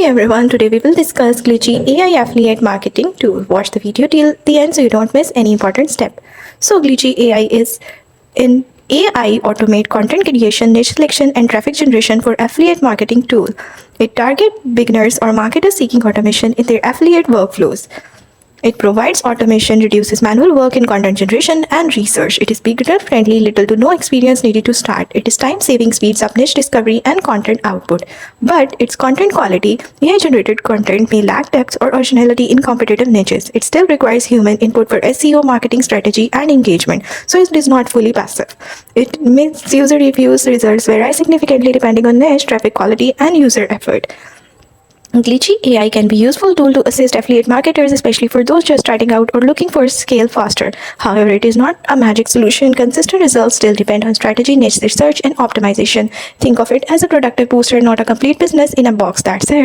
everyone, today we will discuss Glitchy AI affiliate marketing tool. Watch the video till the end so you don't miss any important step. So Glitchy AI is an AI automate content creation, niche selection and traffic generation for affiliate marketing tool. It targets beginners or marketers seeking automation in their affiliate workflows. It provides automation, reduces manual work in content generation and research. It is beginner friendly, little to no experience needed to start. It is time saving, speeds up niche discovery and content output. But its content quality, AI generated content may lack depth or originality in competitive niches. It still requires human input for SEO, marketing strategy and engagement, so it is not fully passive. It makes user reviews results vary significantly depending on niche, traffic quality and user effort. Glitchy AI can be a useful tool to assist affiliate marketers, especially for those just starting out or looking for scale faster. However, it is not a magic solution. Consistent results still depend on strategy, niche research, and optimization. Think of it as a productive booster, not a complete business in a box. That's it.